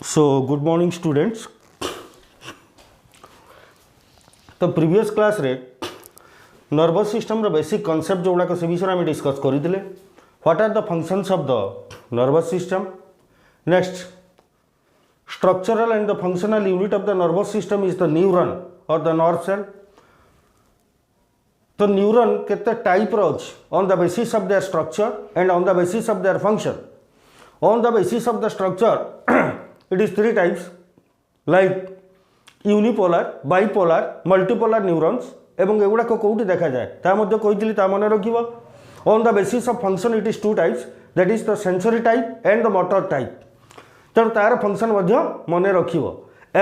So good morning students. तो previous class रे nervous system रो बेसिक कांसेप्ट जोड़ा को से विषय में डिस्कस करथिले. What are the functions of the nervous system. Next, structural and the functional unit of the nervous system is the neuron और द नर्व सेल. तो न्यूरॉन केते टाइप रो अछि on the basis of their structure and on the basis of their function. On the basis of the structure, it is three types like unipolar, bipolar, multipolar neurons. एवं एगुड़ा कौटी देखा जाए ता मध्य कही ता मन रखिब. On the basis of function it is two types, that is the sensory type and the motor type. तेणु तार function मध्य मन रखिब.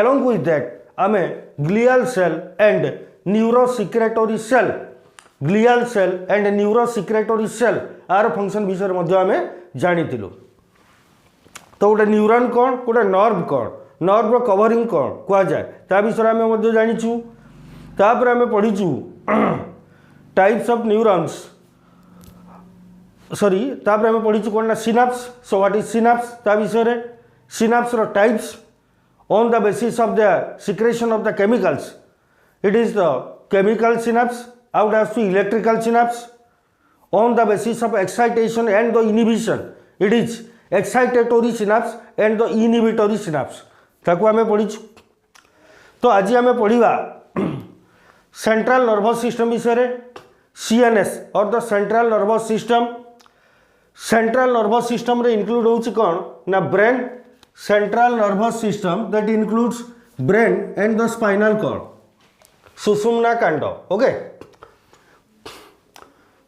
Along with that आमे glial cell and neurosecretory cell, glial cell and neurosecretory cell आर function विषय मध्य आमे जानिथिलु. तो गोटे न्यूरॉन कौन, गोटे नर्व कौन, नर्व कवरिंग कौन कह जाए ता विषय आम जाचु. तापर आम पढ़ीचु टाइप्स ऑफ न्यूरॉन्स, सॉरी तापर आम पढ़ीचु कौन ना synapse. So what is synapse ता विषय. सिनाप्स रो types on the basis of the secretion of the chemicals. It is the chemical synapse, out has to electrical synapse. On the basis of excitation and the inhibition it is excitatory synapse and the inhibitory synapse. ताकू आमे पढ़ीचु. तो आज आमे पढ़िबा central nervous system विषय. CNS और the central nervous system. Central nervous system रे इंक्लूड होउची कोन ना brain. Central nervous system that includes brain and the spinal cord, सुषुम्ना कांड. ओके.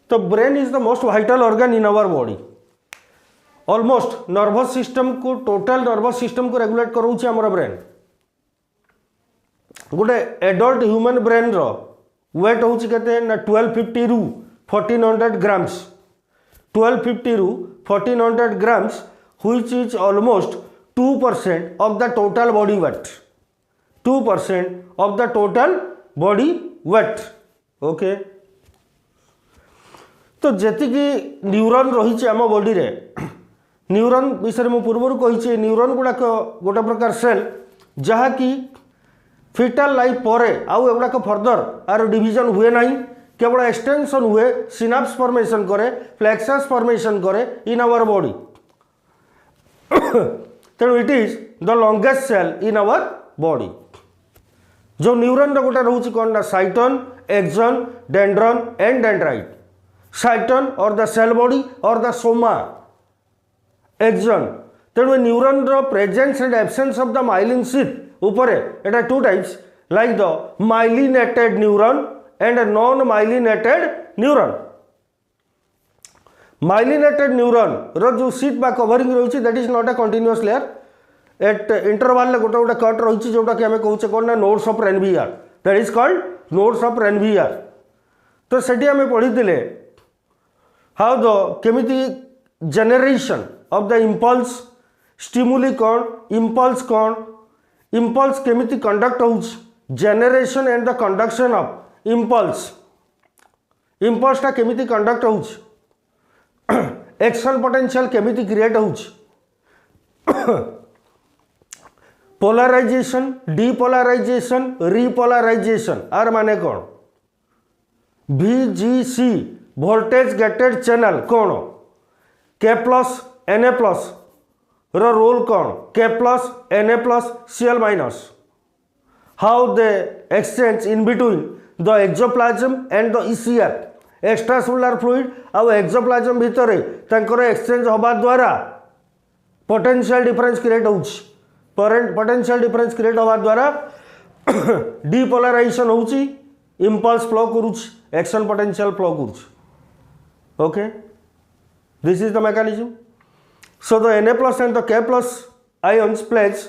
तो brain is the most vital organ in our body. Almost nervous system को, total nervous system को regulate करोछि हमर ब्रेन. गोटे एडल्ट ह्यूमन ब्रेन रो weight होछि केते ना 1250 रु 1400 ग्राम्स. 1250 रु 1400 grams which is almost 2% of the total body weight. 2% of the total body weight. Okay. तो जेति कि न्यूरॉन रही आम बॉडी रे, न्यूरॉन विषय में पूर्व कही. न्यूरॉन गुड़ाक गोटे प्रकार सेल जहाँकि फिटाल लाइफ पर आउ एगुड़ाक फर्दर आर डिविजन हुए ना, केवल एक्सटेंशन हुए, सिनाप्स फॉर्मेशन करे, फ्लेक्सस फॉर्मेशन करे इन आवर बॉडी. तेणु it is the longest cell in our body. जो न्यूरॉन गोटे रोचे कौन ना cyton, axon, dendron and dendrite. Cyton or the cell body or the soma, axon. तेणु न्यूरॉन रो presence and absence of the myelin sheath उपरे एटा two types like the myelinated neuron and non myelinated neuron. Myelinated neuron रो जो sheath बा covering रही that is not a continuous layer. Eight interval ले गोटे गोटे कट रही जोटा कि आम कहूचे कौन ना nodes of Ranvier. That is called nodes of Ranvier. तो सेठी आम पढ़ी हाउ द केमिति generation of the impulse, stimuli कौन, इम्पल्स कौन, इम्पल्स केमिति कंडक्ट होउछ, generation and the conduction of impulse. Impulse टा केमिति कंडक्ट होउछ, एक्शन पोटेंशियल केमिति क्रिएट होउछ, पोलराइजेशन, डीपोलराइजेशन, रिपोलराइजेशन आर माने कौन, VGC वोल्टेज गेटेड चैनल कौन, K प्लस Na प्लस रो रोल कौन, K plus Na plus Cl minus. How they exchange in between the axoplasm and the ECF, extracellular fluid आउ axoplasm भितर तांकर exchange होबा द्वारा पोटेंशियल डिफरेंस क्रिएट होउछ. Potential difference create होबा द्वारा डीपोलराइजेशन होउची, इम्पल्स फ्लो करूछ, एक्शन पोटेंशियल फ्लो करूछ. Okay. This is the mechanism. So the Na plus and the K plus ions plays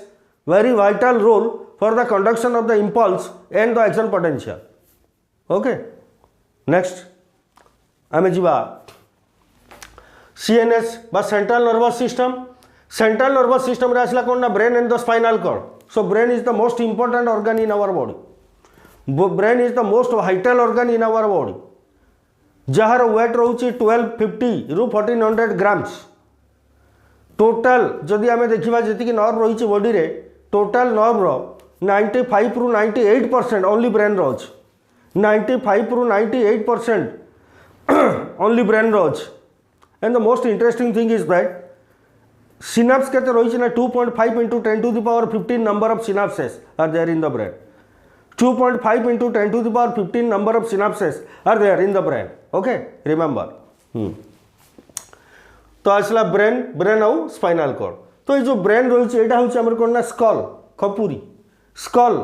very vital role for the conduction of the impulse and the action potential. Okay. Next, आमे जिबा CNS बा central nervous system. Central nervous system रे आसला कोन ना brain and the spinal cord. So brain is the most important organ in our body. Brain is the most vital organ in our body. जार weight रोचे 1250 रु 1400 grams. Total जदि आम देखा जी नर्व रही बॉडी रे टोटाल नर्व 95 रु 98% ओनली ब्रेन रोच 95 रु 98% ओनली ब्रेन रोच and the most interesting thing is that synapse केते रही ना 2.5 into 10 to the power 15 number of synapses are there in the brain 2.5 into 10 to the power 15 number of synapses are there in the brain okay remember तो आसला brain brain आउ spinal cord तो ये जो brain रही है यहाँ हूँ कौन ना स्कल खपुरी स्कल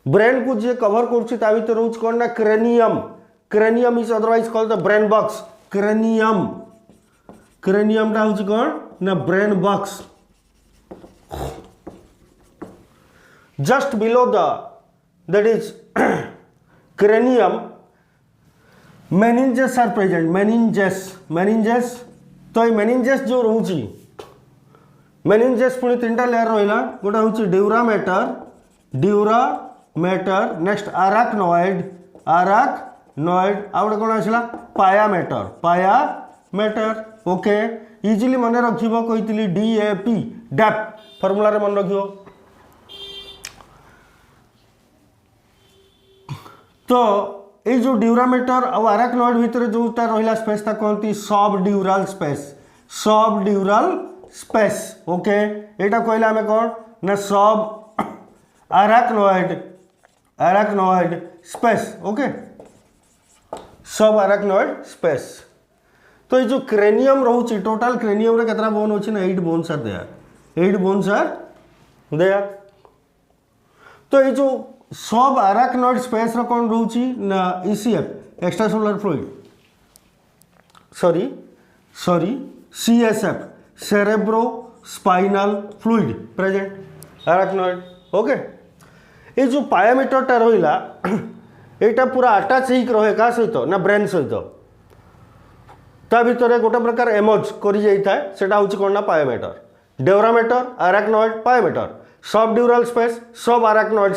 ब्रेन को जी कवर कर भर रोच कौन ना cranium cranium is otherwise called the brain box cranium cranium टा हूँ कौन ना brain box just below the that is cranium meninges are present meninges तो ये meninges जो रोची meninges पुणी तीनटा लेयर रहा गोटे हूँ ड्यूरामेटर नेक्स्ट arachnoid आउ गोटे कौन आसला पायामेटर ओके इजिली मन रखिबो कहितली DAP डैप फॉर्मूला रे मन रखिबो तो ये जो ड्यूरामेटर और arachnoid भितर जोटा रहिला स्पेस ता कहती सबड्यूरल स्पेस ओके एटा कहला हमें कौन ना सब arachnoid स्पेस ओके सब arachnoid स्पेस तो ये जो क्रेनियम रोची टोटल क्रेनियम रे केतना बोन होची ना 8 बोन्स आर देयर तो ये जो सब arachnoid स्पेस रो कौन रोची ना ECF extracellular fluid sorry CSF cerebro spinal fluid present arachnoid okay ये जो पायामीटर टा रहिला एटा पूरा अटैच ही रहे का सहित ना ब्रेन सहित ता भितर गोटे प्रकार एमोज करी जाई थाए सेटा होची कोन ना pia mater dura mater arachnoid pia mater subdural space सब arachnoid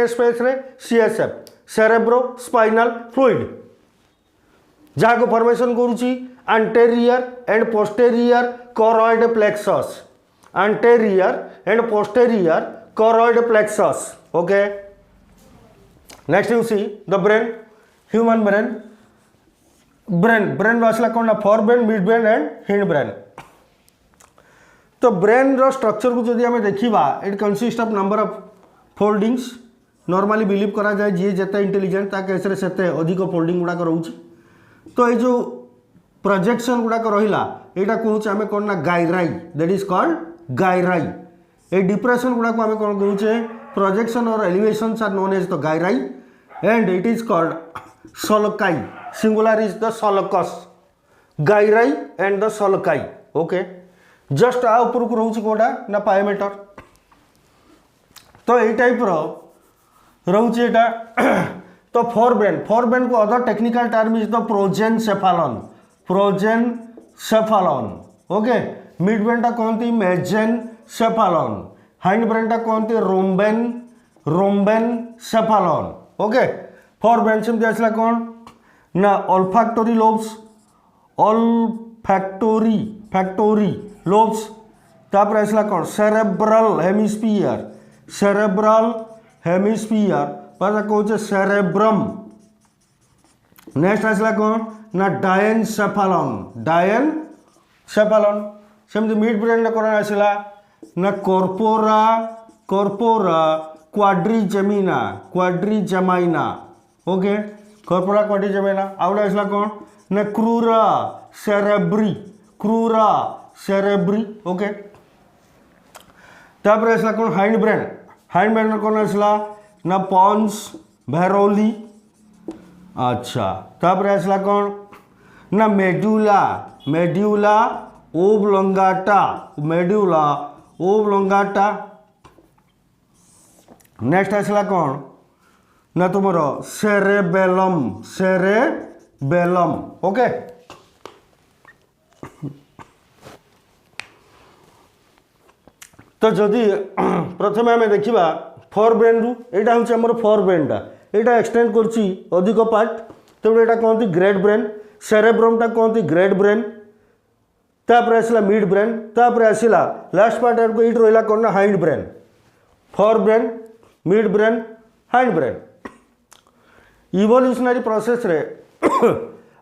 स्पेस रे CSF सेरेब्रो स्पाइनल फ्लूइड जहाँ को फॉर्मेशन करुची anterior and posterior choroid plexus okay next you see the brain human brain वासला कौन ना fore brain mid brain and hind brain तो brain रो structure को जदि हमें देखिबा it consist of number of foldings normally believe करा जाए जी जेते इंटेलिजेंट ता केस रे सेते अधिक फोल्डिंग गुडा रहउची तो ये जो प्रोजेक्शन गुडा रहिला एटा कहूचे आमे कोन ना gyri that is called gyri a depression गुडा को आमे कोन कहूचे प्रोजेक्शन और elevations are known as the gyri and it is called sulci singular is the sulcus gyri and the sulci okay just ah ऊपर को रहउची कोडा ना पायामीटर तो ए टाइप रो रहउची एटा तो फोर ब्रेन को other technical term is the prosencephalon okay midbrain टा कहती मेजेनसेफालन हाइंड ब्रेन टा कहती रोम्बेनसेफालन ओके फोर ब्रेन से आसला कौन ना ऑल्फैक्टरी लोब्स तापर आसला कौन सेरेब्रल हेमिस्फीयर पर कहूचे सेरेब्रम नेक्स्ट आसला कौन ना डायनसेफालन सेमती मिड ब्रेन कौन आसला ना कॉर्पोरा क्वाड्रिजेमाइना ओके कॉर्पोरा क्वाड्रिजेमाइना आउट आसला कौन ना क्रूरा सेरेब्री ओके तापर आसला कौन हाइंड ब्रेन कौन आसला ना पॉन्स भेरोली अच्छा तापर आसला कौन ना मेड्यूला ओब्लोंगाटा नेक्स्ट आसला कौन ना तुमर सेरेबेलम ओके तो जदि प्रथम आम देखा फोर ब्रेन रु एटा हूँ आम फोर ब्रेनटा यहाँ एक्सटेंड करछि अधिक पार्ट तेणु यहाँ कहते ग्रेट ब्रेन सेरेब्रम टा कहते ग्रेट ब्रेन तापर आसला मिड ब्रेन, तापर आसला लास्ट पार्ट आमको ये रहा कौन ना hind brain, fore brain, mid brain, hind brain. Evolutionary process रे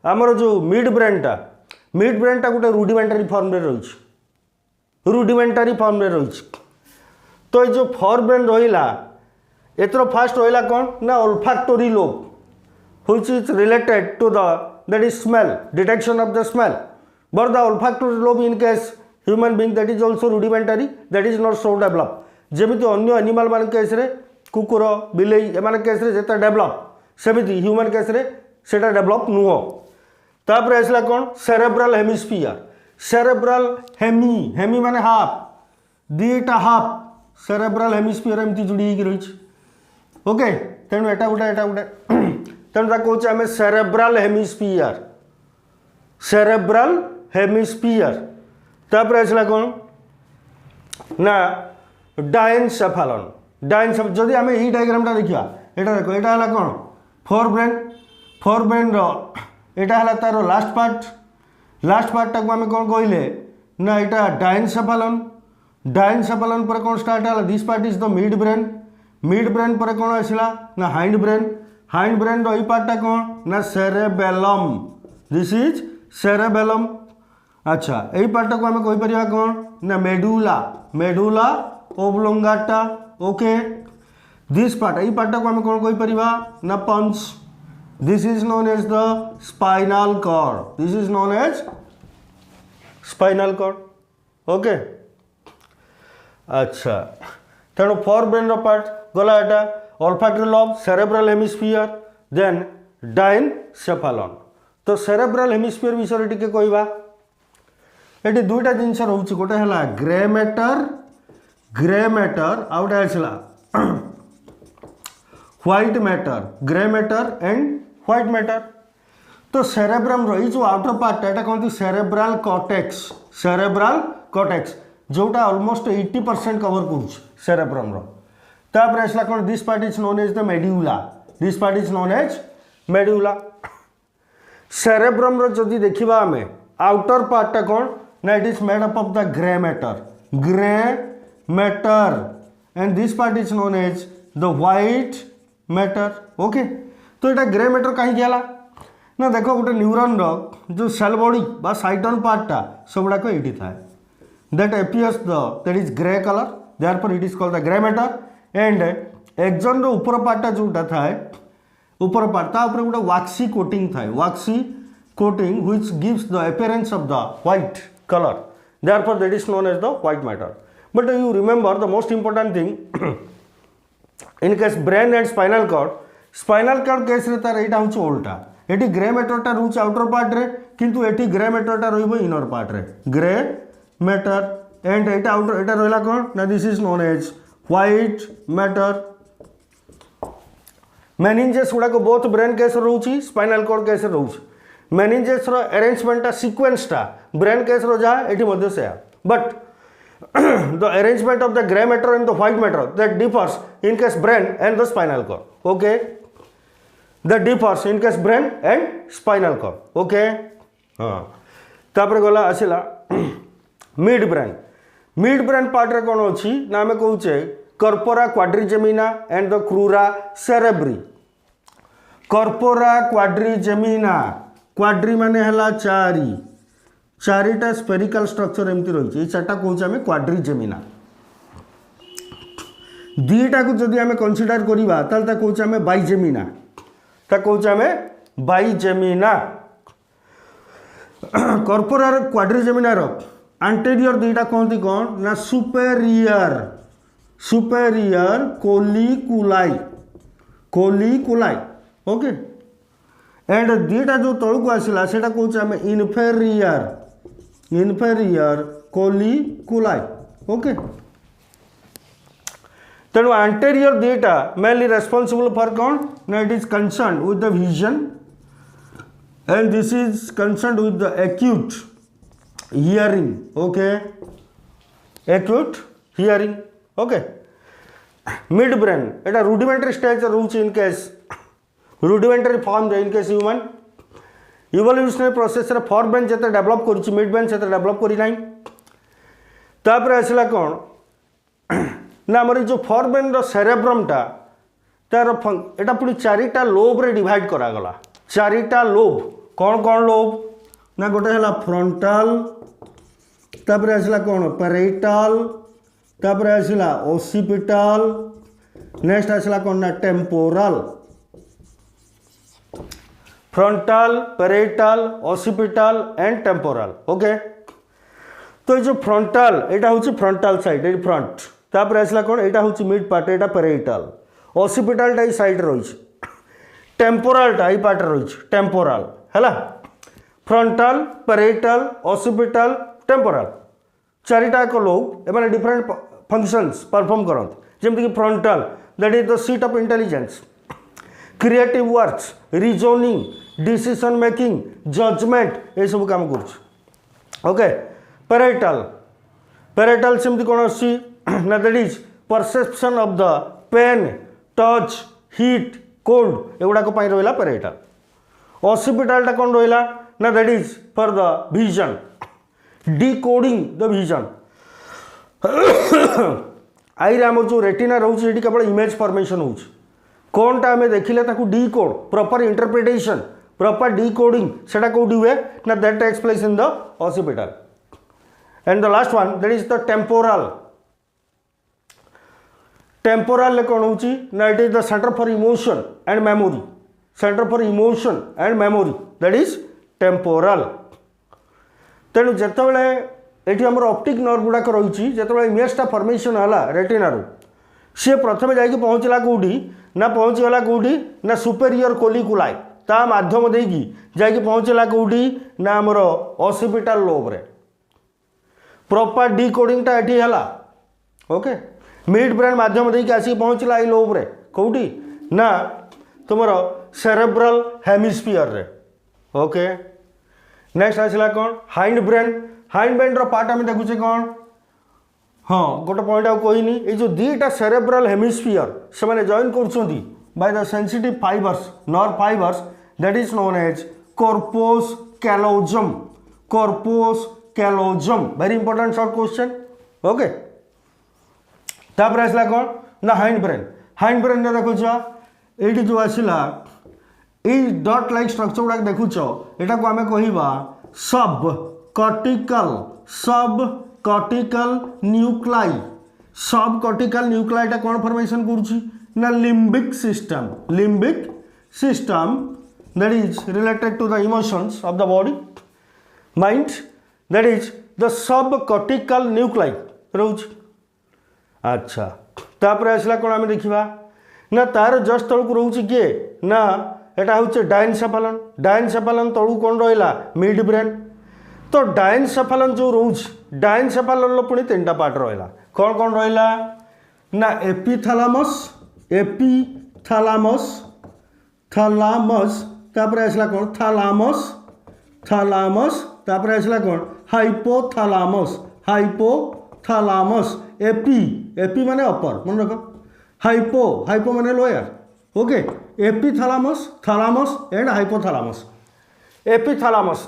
आमर जो मिड ब्रेन टा गोटे रुडिमेंटारी फॉर्म रे रही, रुडिमेंटारी फॉर्म रे रही। तो ये जो फोर ब्रेन रहा एथर फास्ट रहा कौन ना olfactory lobe which is related to that is smell, detection of the smell, but the olfactory lobe in case human being that is also rudimentary, that is not so developed। जेमिति अन्य animal मान case रे कुकुर बिलेई एमान case रे जेता develop सेमिति human case रे सेटा develop नुहो। तापर आसला कौन सेरेब्रल हेमिस्फीयर, सेरेब्रल हेमी माने हाफ, दीटा हाफ सेरेब्रल हेमिस्फीयर एमती जोड़ी रही। ओके तेणु एटा गोटे तेणु कहे आम सेरेब्रल हेमिस्फीयर, सेरेब्रल हेमिस्फीयर। तापर आसला कौन ना डायनसेफालन, डायनसेफालन जदि आम यही डायग्राम देखा यहाँ देख यहाँ है कौन फोर ब्रेन यहाँ है तार लास्ट पार्ट टाक आम कौन कहले ना यहाँ डायनसेफालन, डायनसेफालन पर कौन स्टार्ट है this part is the mid brain पर कौन आसला ना हाइंड ब्रेन रही पार्टा कौन ना सेरेबेलम, दिस इज सेरेबेलम। अच्छा यही पार्टा को आम कहीपर कौन ना medulla oblongata. Okay this part यही पार्टा को आम कौन कहीपर ना पंच, this is known as the spinal cord, this is known as spinal cord. Okay अच्छा तेणु फोर ब्रेन पार्ट गला एटा olfactory lobe, cerebral hemisphere, then डायनसेफालन। तो सेरेब्रल हेमिस्फीयर विषय टिके कहवा ये दुईटा जिनस रोचे गोटे है ग्रे मैटर आउ गोटे आसला white matter, grey matter and white matter. तो सेरेब्रम रही जो आउटर पार्ट एटा कहते सेरेब्रल कॉर्टेक्स जोटा ऑलमोस्ट 80% कवर कर सेरेब्रम रो। तापर आसला कौन this part is known as the medulla, this part is known as medulla. Cerebrum रो जदि देखिबा हमें आउटर पार्ट कौन ना it is made up of the grey matter and this part is known as the white matter. Okay तो यहाँ grey matter कहीं गला ना देखो गोटे न्यूरॉन रो जो सेल बॉडी बा साइटन पार्टा सब गुड़ाक ये थाए that appears that is grey colour, therefore it is called the grey matter. And axon रो ऊपर पार्टा जोटा थाए ऊपर पार्ट ता ऊपर गोटे वाक्सी कोटिंग थाए, waxy coating which gives the appearance of the white colour, therefore that is known as the white matter. But you remember the most important thing in case brain and spinal cord case रे तार एटा होछ उल्टा, एटी grey मैटरटा रोच outer part रे किंतु एटी ग्रे मैटरटा रहइबो इनर पार्ट रे, ग्रे मैटर एंड एटा आउटर एटा रहला कोन ना this is known as white matter. Meninges गुड़ा को बोथ ब्रेन केस रोची स्पाइनल कॉर्ड केस रोची, मेनिंजेस रो अरेंजमेंट सीक्वेंस टा ब्रेन केस रो जा एटी मध्ये से, but the arrangement of the gray matter and the white matter that differs in case brain and the spinal cord. Okay, that differs in case brain and spinal cord. Okay, तापर गला आसिला mid brain part रे कोन अछि ना हमें कहूचे corpora quadrigemina and the crura cerebri. Corpora quadrigemina, quadri माने हला चारिटा स्पेरिकल स्ट्रक्चर एमती रही, चार्टा कौचे आम क्वाड्रिजेमिना। दीटा को जदि आम कनसीडर करवा ताल कौचे आम बाइजेमिना, कौचे आम बाइजेमिना। कर्पोरार क्वाड्रिजेमिनार आंटेरियर दीटा कहती कौन ना सुपेरियर कोलिकुलाई। ओके एंड दीटा जो तौक आसला से कौचे आम इनफेरियर कोलिकुलाई। ओके तेणु आंटेरियर दीटा मेनली रेस्पॉन्सिबल फॉर कौन ना it is concern with the vision and this is concern with the acute hearing. Okay acute hearing. Okay mid brain Etah rudimentary stage रोचे in case rudimentary form in case human evolutionary process रे fore brain जते develop करूची mid brain से develop करी नाही तापर आसला कौन ना आमर जो फोर ब्रेन रो सेरेब्रम टा तार एटा पुणी चारिटा लोब रे डिवाइड करागला चारिटा लोब कौन कौन लोब ना गोटे है फ्रंटाल तापर आसला कौन पैराइटल तापर आसला ओसिपिटाल नेक्स्ट आसला कौन ना temporal frontal parietal occipital and temporal okay तो ये जो फ्रंटाल एटा हूँ फ्रंटाल साइड ये फ्रंट तापर आसला कौन एटा हूँ मिड पार्ट एटा पैराइटल ओसिपिटाल टा साइड रही टेम्पोरल टा पार्ट रही टेम्पोरल है फ्रंटाल पैराइटल ओसिपिटाल टेम्पोरल चारिटा एक लोग एम डिफरेंट फंक्शंस परफॉर्म करते जमीक frontal that is the seat of intelligence creative works reasoning decision making judgement ये सब काम कर ओके पैराइटल पैराइटल सेमती कौन अच्छी ना that is perception of the pain touch heat cold एगुड़ाक रहा पैराइटल ओसिपिटाल टा कौन रहा ना that is for the vision decoding the vision eye रे आम जो रेटिना रोचे केवल इमेज फॉर्मेशन हो कौन टा आम देखिले decode proper interpretation proper decoding सेटा कौटी हुए ना that takes place in the occipital and the last one that is the temporal temporal कौन हो ना it is the centre for emotion and memory centre for emotion and memory that is temporal तेणु जितेबाला ये आम optic nerve गुड़ाक रही जिते इमेजटा formation है रेटिनारू सी प्रथम जा पहुँचला कौटी ना पहुँचीगला कौटी ना सुपेरियर कोलिकुलाई ता माध्यम देकी जाकि पहुँचला कौटी ना आमर ओसिपिटाल लोब रे प्रॉपर डिकोडिंगटा एटी है ओके मिड ब्रेन माध्यम देकी आसिक पहुँचला आई लोब रे कौटी ना तुमर सेरेब्रल हेमिस्फीयर रे ओके नेक्स्ट आसला कौन हाइंड ब्रेन रो पार्ट आम देखुचे कौन हाँ गोटे पॉइंट आउ कहनी ये जो दीटा सेरेब्रल हेमिस्फीयर से मैंने जॉइन कर by the sensitive fibres nerve fibres that is known as corpus callosum very important short question okay तापर आसला कौन ना हाइंड ब्रेन देखुच ये जो आसला ये डॉट लाइक स्ट्रक्चर गुड़ा देखुच यहाँ को आम कहवा subcortical nuclei subcortical न्यूक्लाईटा कौन फॉर्मेशन करुच्ची ना limbic system that is related to the emotions of the body mind that is the subcortical nuclei रोच अच्छा तापर आसला कौन आम देखा ना तार जस्ट तलू रोचे किए ना यहाँ हूँ डायनसेफालन तलू कौन रहा मिड ब्रेन तो डायनसेफालन जो रोच डायनसेफालन पुणी तीन टा पार्ट रहा कौन कौन रहा ना थैलामस तापर आसला कौन थैलामस तापर आसला कौन हाइपोथैलामस एपी माने अपर मन रख हाइपो माने lower okay epithalamus thalamus and hypothalamus epithalamus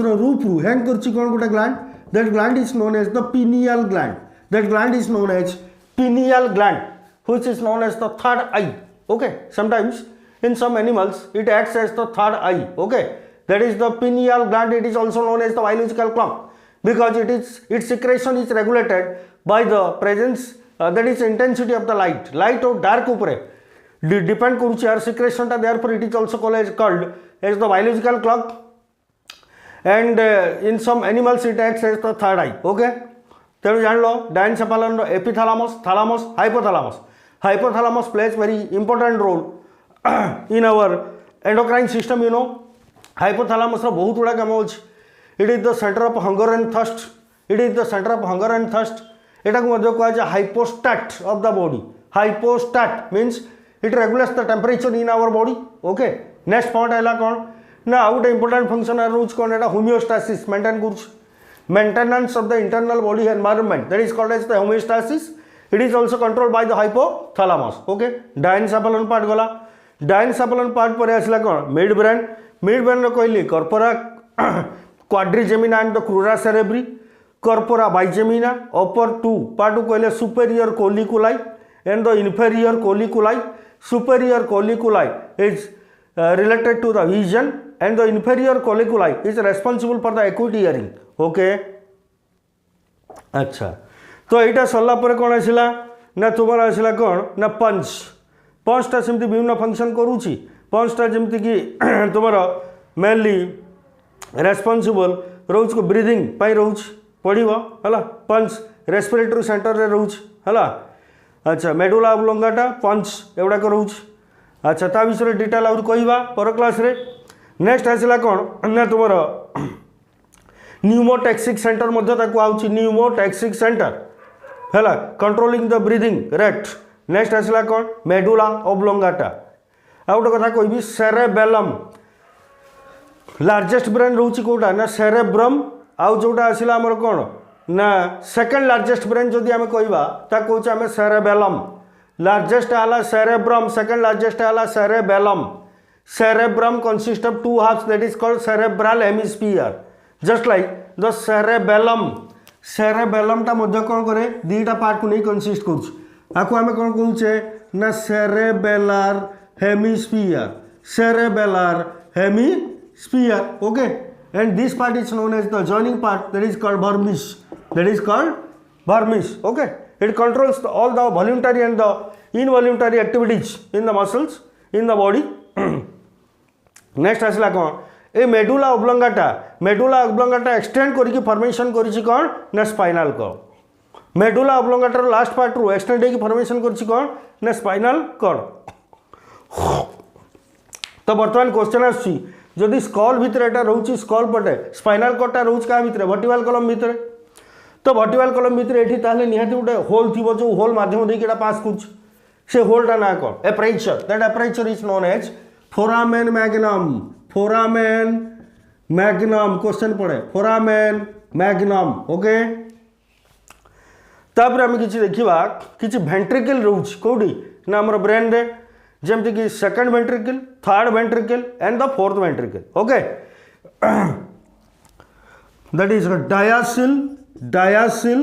रूप रू हैंग करछि कौन गोटे gland that gland is known as the pineal gland that gland is known as pineal gland which is known as the third eye okay sometimes in some animals it acts as the third eye okay that is the pineal gland it is also known as the biological clock because its secretion is regulated by the presence that is intensity of the light or dark upare depend करुच्ची यार secretion टा therefore it is also called as the biological clock and in some animals it acts as the third eye okay तेणु जान लो डायनसेफालन एपिथैलामस thalamus hypothalamus plays very important role in our endocrine system you know hypothalamus रो बहुत गुड़ा काम अच्छी it is the center of hunger and thirst एटा को मध्य कहा जाए hypostat of the body hypostat means it regulates the temperature in our body okay next point है कौन ना आउट important function है रोज कौन एटा homeostasis maintain करूँ maintenance of the internal body environment that is called as the homeostasis it is also controlled by the hypothalamus okay diencephalon part गला diencephalon part पर आसला कौन मिड ब्रेन कहली corpora quadrigemina and the crura cerebri, corpora bigemina, upper two part कहले superior colliculi and the inferior colliculi. Superior colliculi is related to the vision and the inferior colliculi is responsible for the acuity hearing. Okay अच्छा तो यहाँ सरला कौन आसला ना तुम आसला कौन ना पंच. पंचटा सेमती विभिन्न फंक्शन करुच्ची. पंचटा जमती कि तुम मेनली रेस्पॉन्सिबल रोच को ब्रीदिंग पाई रोच पड़ो है. पंच रेस्पिरेटरी सेंटर रे रोच है. अच्छा मेडुला ऑब्लोंगाटा पंच एगुड़ाक रोच. अच्छा ता विषय डिटेल आउर कहवा पर क्लास रे. नेक्स्ट आसला कौन ना तुम न्यूमोटैक्सिक सेंटर आउची. न्यूमोटैक्सिक सेंटर है controlling the breathing rate. Next आसला कौन मेडुला ऑब्लोंगाटा. आ गोटे कथा कहबी सेरेबेलम लार्जेस्ट ब्रेन रोची कोटा ना सेरेब्रम. आउ जोटा आसला आमर कौन ना सेकंड लार्जेस्ट ब्रेन जदि आम कहवा ता कहूँ आम सेरेबेलम. लार्जेस्ट आला सेरेब्रम, सेकंड लार्जेस्ट आला cerebellum. Cerebrum consist of two halves that is called cerebral hemisphere just like the cerebellum. Cerebellum टा मध्य कौन करे दीटा पार्ट को नहीं कंसिस्ट करूछ. आको आमे कौन कहूचे ना cerebellar hemisphere. Cerebellar hemisphere. Okay and this part is known as the joining part that is called vermis. That is called vermis. Okay it controls all the voluntary and the involuntary activities in the muscles in the body. next आसला कौन ए medulla oblongata. Medulla oblongata extend करके formation करिछि कौन ना spinal cord. Medulla oblongata रो last part रो extend होके formation करिछि कौन ना spinal cord. तो वर्तमान क्वेश्चन आछि जदि स्कल भितर एटा रहउछि स्कल पटे स्पाइनल कॉर्डटा रहउछि का भितर वर्टिब्रल कॉलम भितर. तो वर्टिब्रल कॉलम भितर एठी ताले निहाती गोटे होल थिबो जो होल माध्यम देके एटा पास कुछ से होलटा ना कौन aperture. That aperture is known as foramen magnum. Foramen magnum question पड़े फोरामेन मैग्नम. ओके तापर आम किछि देखिबा किछि वेंट्रिकल रहउछ कोडी ना हमर ब्रेन रे जेमति कि second ventricle, third ventricle and the fourth ventricle. Okay that is diacoel, diacoel,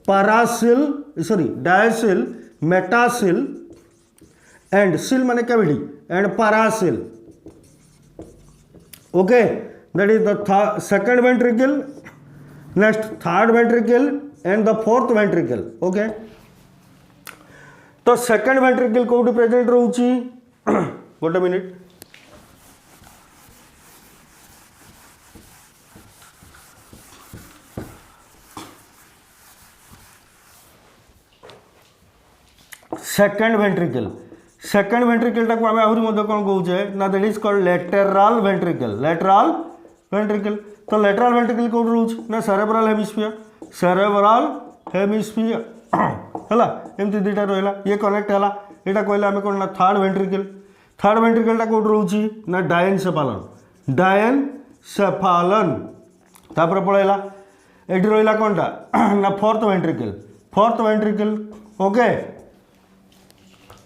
paracoel, sorry diacoel, metacoel and coel माने cavity and paracoel. Okay that is the second ventricle, next third ventricle and the fourth ventricle. Okay तो second ventricle कोठी present रहउची गोटे minute. Second ventricle, second ventricle टाको आमे आहुरी मध्ये कोन कहउछे ना that is called lateral ventricle. Lateral ventricle तो लेटरल वेंट्रिकल कोड रहउछ ना सेरेब्रल हेमिस्फीयर. सेरेब्रल हेमिस्फीयर हला एमती दुटा रहला ये कनेक्ट हला. एटा कहले आमे कोन ना थर्ड वेंट्रिकल. थर्ड वेंट्रिकल टा कोड रहउछि ना डायनसेफालन. डायनसेफालन तापर पळेला एठी रहला कोनटा ना fourth ventricle. Fourth ventricle. Okay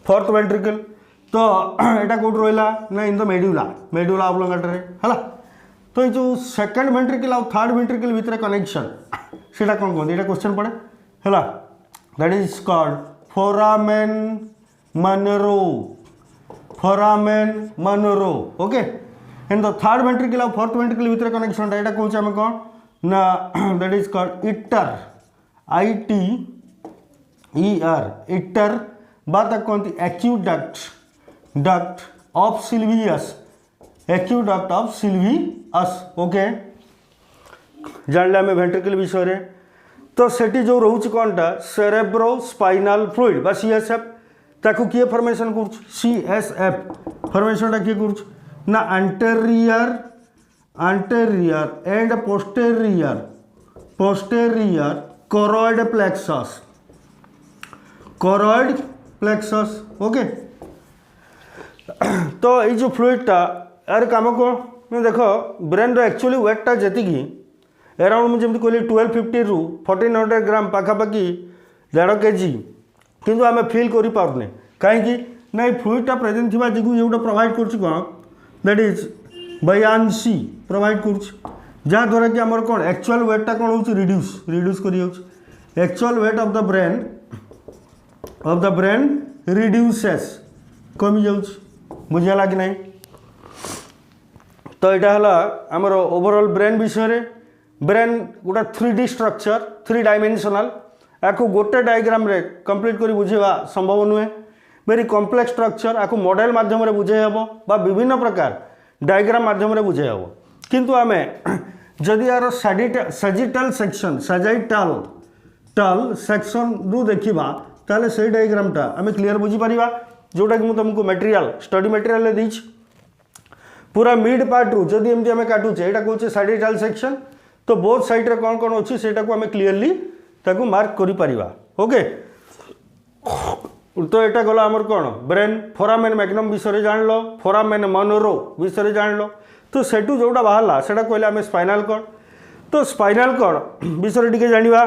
fourth ventricle तो यहाँ कौट रहा ना in the medulla. Medulla oblongata रे हला. तो ये जो सेकंड वेंट्रिकल और थर्ड वेंट्रिकल भितर कनेक्शन सेटा कौन कहते यहाँ क्वेश्चन पड़े है that is called foramen Monro. Foramen Monro. Okay and the third ventricle और फोर्थ वेंट्रिकल भितर कनेक्शन यहाँ कहूँ आम कौन ना that is called iter. ITER iter बात कहती aqueduct. Duct of Sylvius. Aqueduct of Sylvius. Okay जानले आम वेंट्रिकल विषय रे. तो सेठी जो रोच कौनटा सेरेब्रो स्पाइनल फ्लूइड बा CSF ताकू किए फॉर्मेशन कर CSF फॉर्मेशन किए कर ना anterior, anterior and posterior, posterior choroid plexus. Choroid plexus. Okay तो ये जो फ्लूइडटा यार कम को देखो ब्रेन रो एक्चुअली वेटटा जी अराउंड मुझे कहली 1250 रु 1400 ग्राम पाखापाखि 1.5 kg किंतु आम फिल कर पारे कहीं ना फ्लूइडटा प्रेजेंट थी जो प्रोवाइड कर दैट इज बयांसी प्रोवाइड कर जहाँद्वारा कि आमर कौन एक्चुअल वेटटा कौन हो रिड्यूस कर actual weight of the brain reduces कमी जाऊँ बुझेगा कि नहीं। तो यहाँ है आमर ओवरऑल ब्रेन विषय ब्रेन गोटे 3D स्ट्रक्चर 3 डायमेंशनल या गोटे डायग्राम रे कंप्लीट कर बुझेगा संभव नुहे वेरी कॉम्प्लेक्स स्ट्रक्चर या मॉडल माध्यम बुझे हम बा विभिन्न प्रकार डायग्राम माध्यम बुझे हम किंतु आमे जदि यार सजिटल सेक्शन सजाइटाल सेक्शन रु देखा ताले से डायग्रामटा आम क्लीयर बुझीपर जोटा कि मुझे तुमको मटेरियल स्टडी मटेरियल देछि पूरा मिड पार्ट रु जदि एमती आम काटुचे यहाँ कौचे सजिटल सेक्शन तो बोथ साइड रे कौन कौन अच्छी से आम क्लीयरली ताकू मार्क करिपरिबा ओके। तो यहाँ गला आमर कौन ब्रेन फोरामेन मैग्नम विषय जान लो फोरामेन मनोरो विषय जान लो तो सेठू जोटा बाहरला सेटा कहले आम स्पाइनल कॉर्ड तो स्पाइनल कॉर्ड विषय टिके जानिबा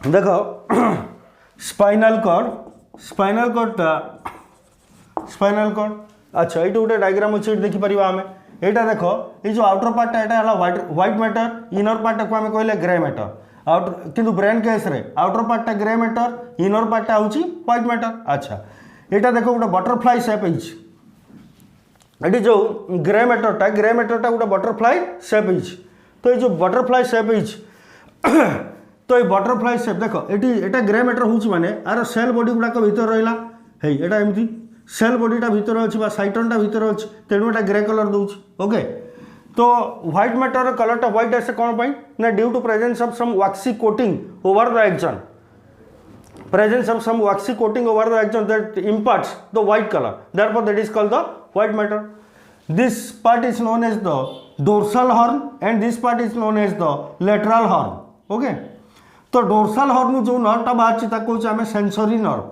देखो स्पाइनल कॉर्ड अच्छा ये गोटे डायग्राम अच्छे देखिपर आम यहाँ देख ये जो आउटर पार्टा यहाँ व्हाइट मैटर इनर पार्टा को आम कहले ग्रे मैटर आउटर किंतु ब्रेन केस रे आउटर पार्टा ग्रे मैटर इनर पार्टा हूँ व्हाइट मैटर। अच्छा यहाँ देख गोटे बटरफ्लाई सेप ये जो ग्रे मैटरटा गोटे बटरफ्लाई सेप तो ये जो बटरफ्लाई सेप तो ये बटरफ्लाई सेप देख ये ग्रे मैटर हूँ माने आर सेल बॉडी गुड़ाक भीतर रहा है यहाँ एमती सेल बॉडीटा भीतर अच्छी साइटनटा भीतर अच्छी तेणु यहाँ ग्रे कलर दूसरी ओके। तो व्हाइट मैटर कलरटा व्हाइट आसे कौन पाई ना due to presence of some waxy coating over the axon presence of some waxy coating over the axon that imparts the white color, therefore that is called the white matter. This part is known as the dorsal horn and this part is known as the lateral horn. Okay, तो dorsal horn जो nerve टा बाहर ताको आम sensory nerve.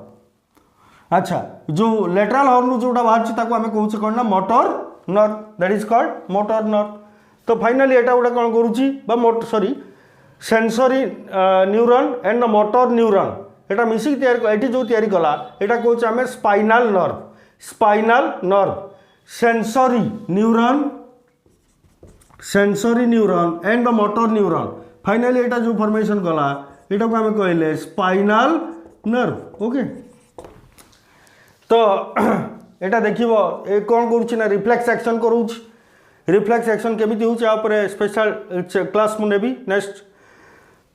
अच्छा, जो lateral horn जोटा बाहर ताको आम कहूँ कौन ना motor nerve, that is called motor nerve. तो फाइनाली एटा गोटे कौन करुच्ची बा sorry sensory neuron and motor neuron Etah मिसिक eighty जो तैयारी कला एटा कहूँ आम spinal nerve sensory neuron and motor neuron finally एटा जो फॉर्मेशन कला एटा को आम कहले स्पाइनल नर्व। ओके, तो एटा देखिबो ए कौन करूची ना रिफ्लेक्स एक्शन करूची। रिफ्लेक्स एक्शन केमिति होची आ ऊपर स्पेशल क्लास मु नेबी नेक्स्ट।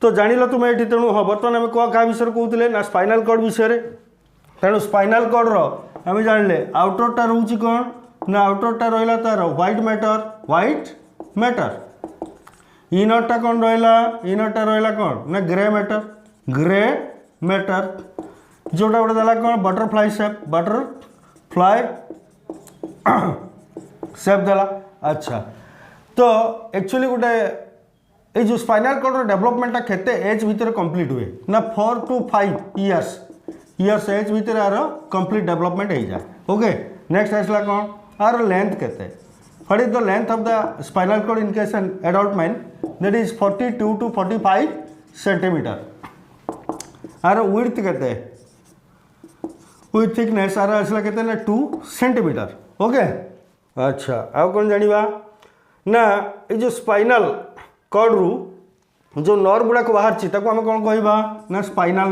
तो जानिल तुम ये तेणु हाँ बर्तमान आम क्या विषय कहते ना स्पाइनल कॉर्ड विषय तेणु स्पाइनल कॉर्ड आम जानले आउटरटा रोचे कौन ना आउटरटा रहा तार व्हाइट मैटर इनरटा कौन रहा इनरटा रहा कौन ना ग्रे मैटर जोटा गोटे देला कौन बटरफ्लाई शेप देला। अच्छा, तो एक्चुअली गोटे ये जो स्पाइनल कॉर्ड डेवलपमेंटा केते एज भीतर कंप्लीट हुए ना 4 to 5 इयर्स एज भीतर यार कंप्लीट डेवलपमेंट हो जाए। ओके, नेक्स्ट आसला कौन आर लेंथ केते what is the length of the spinal cord in case an adult man that is 42 to 45 centimetre. आर विड्थ केते विथ थिकनेस आर आसला केते ना 2 सेंटीमीटर। ओके, अच्छा आउ कौन जानिबा ना ये जो स्पाइनल कॉर्ड रु जो नर्व गुड़ाक बाहर आम कौन कहवा ना स्पाइनल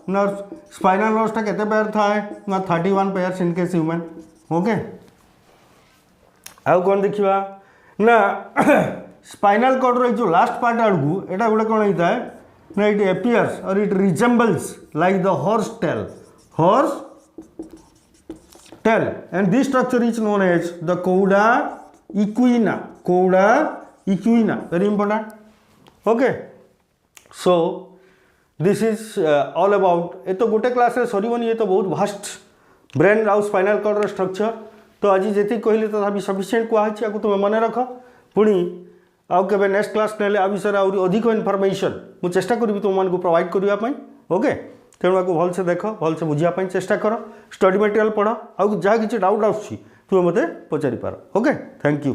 नर्व्स केते पेयर थाए ना 31 pairs in case human. Okay, आउ कौन देखिबा ना स्पाइनल कॉर्ड रो जो लास्ट पार्ट आड़कू एटा गोटे कौन होता है ना इट एपियर्स और it resembles like the horse tail and this structure is known as the cauda equina very important. Okay, so this is all about ये तो गोटे क्लास रे सरीबनी ये तो बहुत भास्ट ब्रेन आउ स्पाइनल कॉर्ड स्ट्रक्चर। तो आज जी कहली तथापि सफिशिएंट कहुच्छी तुम मन रख पुणी आउ के नेक्स्ट क्लास ने आ विषय अधिक इनफॉरमेशन मुझे चेष्टा करी तुम प्रोवाइड करने। ओके, तेणु आपको भलसे देख भलसे बुझापी चेष्टा कर स्टडी मटेरियल पढ़ आउ जहाँ किसी डाउट आसूँ तुम मत पचारि पार। Okay, thank you.